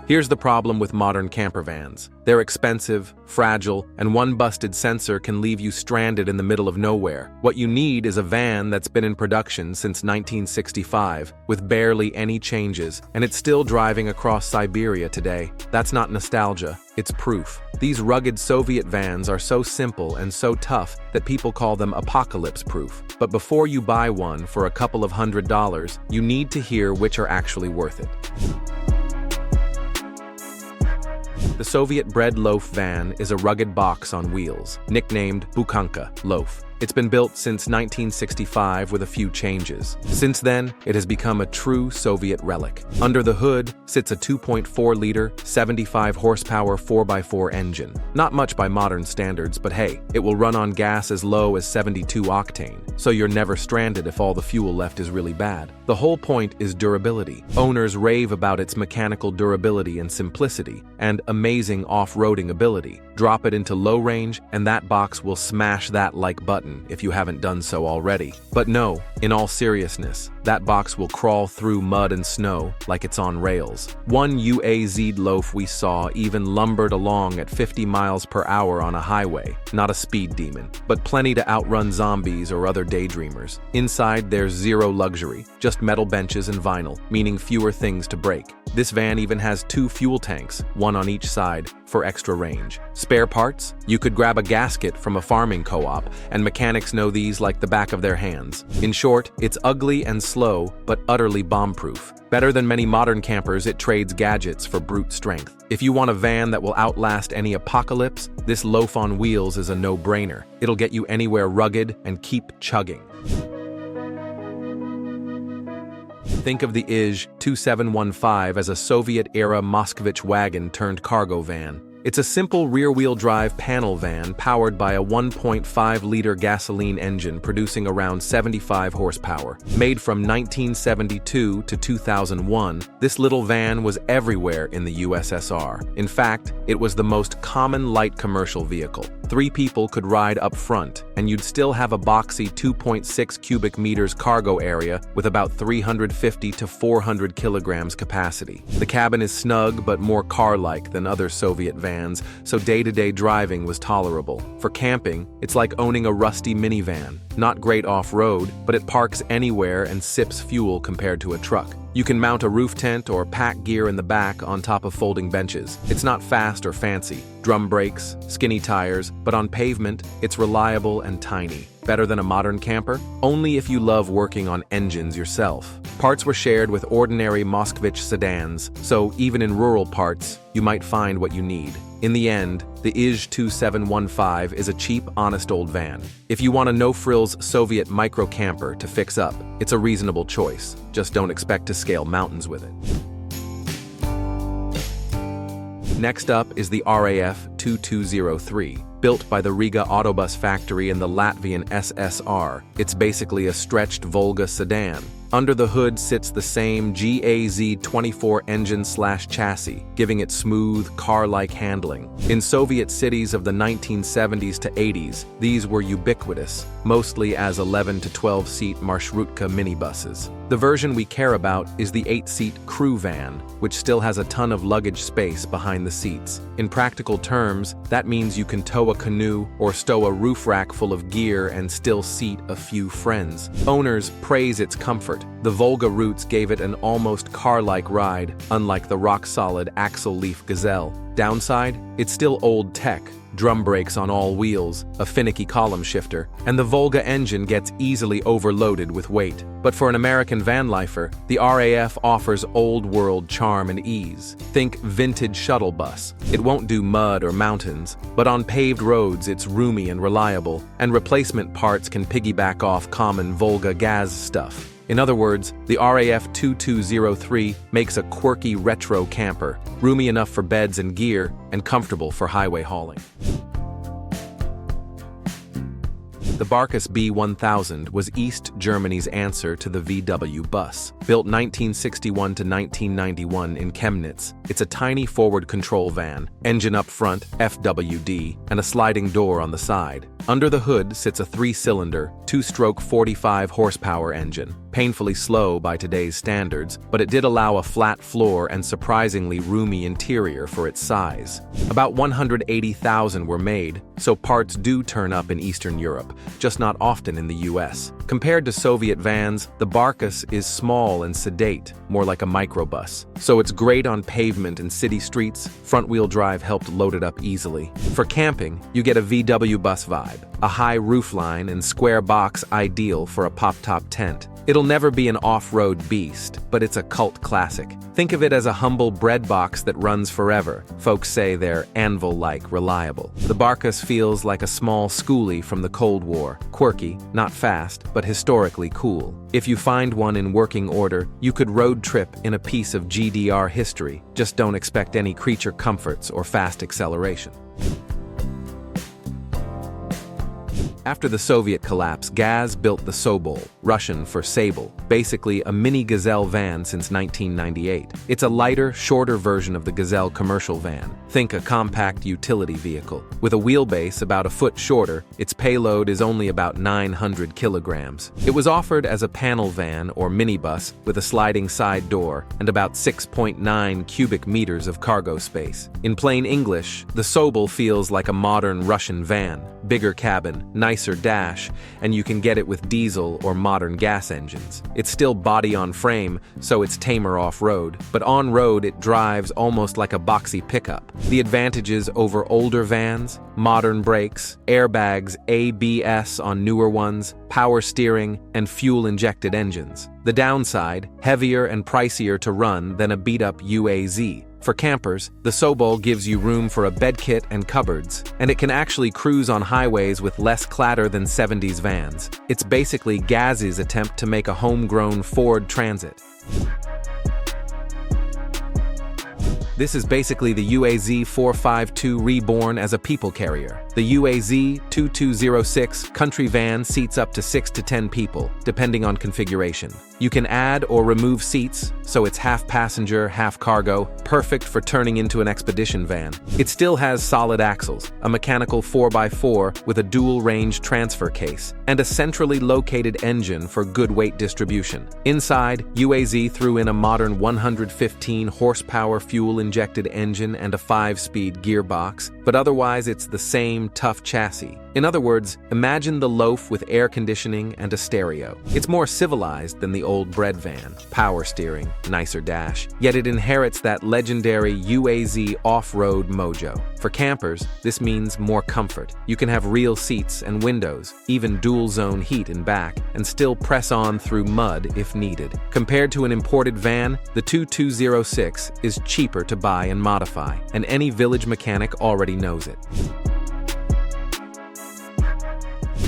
Here's the problem with modern camper vans. They're expensive, fragile, and one busted sensor can leave you stranded in the middle of nowhere. What you need is a van that's been in production since 1965, with barely any changes, and it's still driving across Siberia today. That's not nostalgia, it's proof. These rugged Soviet vans are so simple and so tough that people call them apocalypse-proof. But before you buy one for a couple of $100s, you need to hear which are actually worth it. The Soviet-bred loaf van is a rugged box on wheels, nicknamed Bukanka, loaf. It's been built since 1965 with a few changes. Since then, it has become a true Soviet relic. Under the hood sits a 2.4-liter, 75-horsepower 4x4 engine. Not much by modern standards, but hey, it will run on gas as low as 72 octane, so you're never stranded if all the fuel left is really bad. The whole point is durability. Owners rave about its mechanical durability and simplicity, and amazing off-roading ability. Drop it into low range, and that box will smash that like button if you haven't done so already. But no, in all seriousness, that box will crawl through mud and snow like it's on rails. One UAZ loaf we saw even lumbered along at 50 miles per hour on a highway, not a speed demon, but plenty to outrun zombies or other daydreamers. Inside, there's zero luxury, just metal benches and vinyl, meaning fewer things to break. This van even has 2 fuel tanks, one on each side, for extra range. Spare parts? You could grab a gasket from a farming co-op, and mechanics know these like the back of their hands. In short, it's ugly and slow, but utterly bomb-proof. Better than many modern campers, it trades gadgets for brute strength. If you want a van that will outlast any apocalypse, this loaf on wheels is a no-brainer. It'll get you anywhere rugged and keep chugging. Think of the AVia-A20F as a Soviet-era Moskvich wagon turned cargo van. It's a simple rear-wheel drive panel van powered by a 1.5-liter gasoline engine producing around 75 horsepower. Made from 1972 to 2001, this little van was everywhere in the USSR. In fact, it was the most common light commercial vehicle. 3 people could ride up front, and you'd still have a boxy 2.6 cubic meters cargo area with about 350 to 400 kilograms capacity. The cabin is snug but more car-like than other Soviet vans, so day-to-day driving was tolerable. For camping, it's like owning a rusty minivan. Not great off-road, but it parks anywhere and sips fuel compared to a truck. You can mount a roof tent or pack gear in the back on top of folding benches. It's not fast or fancy. Drum brakes, skinny tires, but on pavement, it's reliable and tiny. Better than a modern camper? Only if you love working on engines yourself. Parts were shared with ordinary Moskvich sedans, so even in rural parts, you might find what you need. In the end, the AVia-A20F is a cheap, honest old van. If you want a no-frills Soviet micro-camper to fix up, it's a reasonable choice. Just don't expect to scale mountains with it. Next up is the RAF-2203. Built by the Riga Autobus factory in the Latvian SSR, it's basically a stretched Volga sedan. Under the hood sits the same GAZ-24 engine/chassis, giving it smooth, car-like handling. In Soviet cities of the 1970s to 80s, these were ubiquitous, mostly as 11 to 12-seat marshrutka minibuses. The version we care about is the 8-seat crew van, which still has a ton of luggage space behind the seats. In practical terms, that means you can tow a canoe or stow a roof rack full of gear and still seat a few friends. Owners praise its comfort. The Volga roots gave it an almost car-like ride, unlike the rock-solid axle leaf Gazelle. Downside? It's still old tech. Drum brakes on all wheels, a finicky column shifter, and the Volga engine gets easily overloaded with weight. But for an American vanlifer, the RAF offers old-world charm and ease. Think vintage shuttle bus. It won't do mud or mountains, but on paved roads it's roomy and reliable, and replacement parts can piggyback off common Volga Gaz stuff. In other words, the RAF-2203 makes a quirky retro camper, roomy enough for beds and gear, and comfortable for highway hauling. The Barkas B1000 was East Germany's answer to the VW bus. Built 1961 to 1991 in Chemnitz, it's a tiny forward control van, engine up front, FWD, and a sliding door on the side. Under the hood sits a 3-cylinder, 2-stroke 45 horsepower engine. painfully slow by today's standards, but it did allow a flat floor and surprisingly roomy interior for its size. About 180,000 were made, so parts do turn up in Eastern Europe, just not often in the US. Compared to Soviet vans, the Barkas is small and sedate, more like a microbus. So it's great on pavement and city streets. Front-wheel drive helped load it up easily. For camping, you get a VW bus vibe, a high roofline and square box ideal for a pop-top tent. It'll never be an off-road beast, but it's a cult classic. Think of it as a humble bread box that runs forever. Folks say they're anvil-like reliable. The Barkas feels like a small schoolie from the Cold War. Quirky, not fast, but historically cool. If you find one in working order, you could road trip in a piece of GDR history. Just don't expect any creature comforts or fast acceleration. After the Soviet collapse, Gaz built the Sobol, Russian for Sable, basically a mini Gazelle van since 1998. It's a lighter, shorter version of the Gazelle commercial van. Think a compact utility vehicle. With a wheelbase about a foot shorter, its payload is only about 900 kilograms. It was offered as a panel van or minibus with a sliding side door and about 6.9 cubic meters of cargo space. In plain English, the Sobol feels like a modern Russian van. Bigger cabin, nicer dash, and you can get it with diesel or modern gas engines. It's still body on frame, so it's tamer off-road, but on-road it drives almost like a boxy pickup. The advantages over older vans: modern brakes, airbags, ABS on newer ones, power steering, and fuel-injected engines. The downside: heavier and pricier to run than a beat-up UAZ. For campers, the Sobol gives you room for a bed kit and cupboards, and it can actually cruise on highways with less clatter than 70s vans. It's basically Gaz's attempt to make a homegrown Ford Transit. This is basically the UAZ 452 reborn as a people carrier. The UAZ 2206 country van seats up to 6 to 10 people, depending on configuration. You can add or remove seats, so it's half passenger, half cargo, perfect for turning into an expedition van. It still has solid axles, a mechanical 4x4 with a dual-range transfer case, and a centrally located engine for good weight distribution. Inside, UAZ threw in a modern 115 horsepower fuel-injected engine and a 5-speed gearbox, but otherwise it's the same tough chassis. In other words, imagine the Loaf with air conditioning and a stereo. It's more civilized than the old bread van, power steering, nicer dash, yet it inherits that legendary UAZ off-road mojo. For campers, this means more comfort. You can have real seats and windows, even dual-zone heat in back, and still press on through mud if needed. Compared to an imported van, the 2206 is cheaper to buy and modify, and any village mechanic already knows it.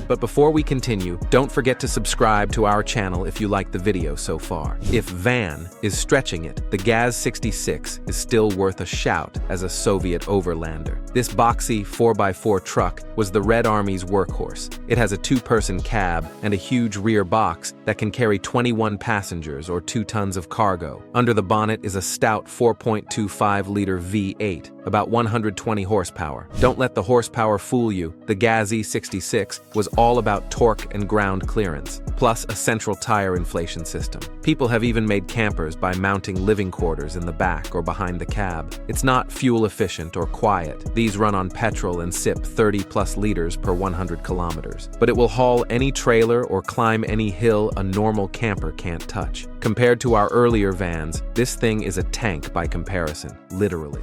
But before we continue, don't forget to subscribe to our channel if you like the video so far. If van is stretching it, the Gaz 66 is still worth a shout as a Soviet overlander. This boxy 4x4 truck was the Red Army's workhorse. It has a 2-person cab and a huge rear box that can carry 21 passengers or 2 tons of cargo. Under the bonnet is a stout 4.25-liter V8, about 120 horsepower. Don't let the horsepower fool you. The Gaz E66 was all about torque and ground clearance, plus a central tire inflation system. People have even made campers by mounting living quarters in the back or behind the cab. It's not fuel efficient or quiet. These run on petrol and sip 30+ liters per 100 kilometers. But it will haul any trailer or climb any hill a normal camper can't touch. Compared to our earlier vans, this thing is a tank by comparison, literally.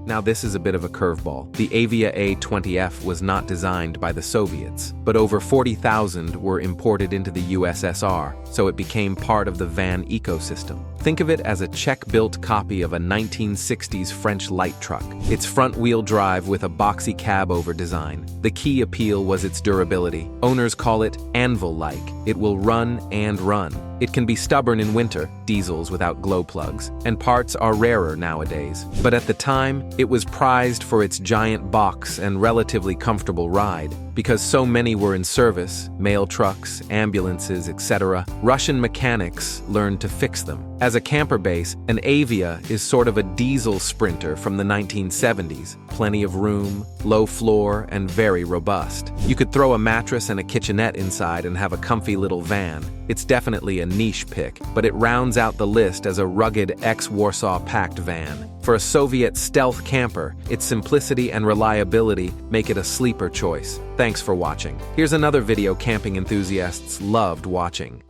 Now this is a bit of a curveball. The Avia A20F was not designed by the Soviets, but over 40,000 were imported into the USSR, so it became part of the van ecosystem. Think of it as a Czech-built copy of a 1960s French light truck. It's front-wheel drive with a boxy cab-over design. The key appeal was its durability. Owners call it anvil-like. It will run and run. It can be stubborn in winter, diesels without glow plugs, and parts are rarer nowadays. But at the time, it was prized for its giant box and relatively comfortable ride. Because so many were in service, mail trucks, ambulances, etc., Russian mechanics learned to fix them. As a camper base, an Avia is sort of a diesel sprinter from the 1970s. Plenty of room, low floor, and very robust. You could throw a mattress and a kitchenette inside and have a comfy little van. It's definitely a niche pick, but it rounds out the list as a rugged ex-Warsaw packed van. For a Soviet stealth camper, its simplicity and reliability make it a sleeper choice. Thanks for watching. Here's another video camping enthusiasts loved watching.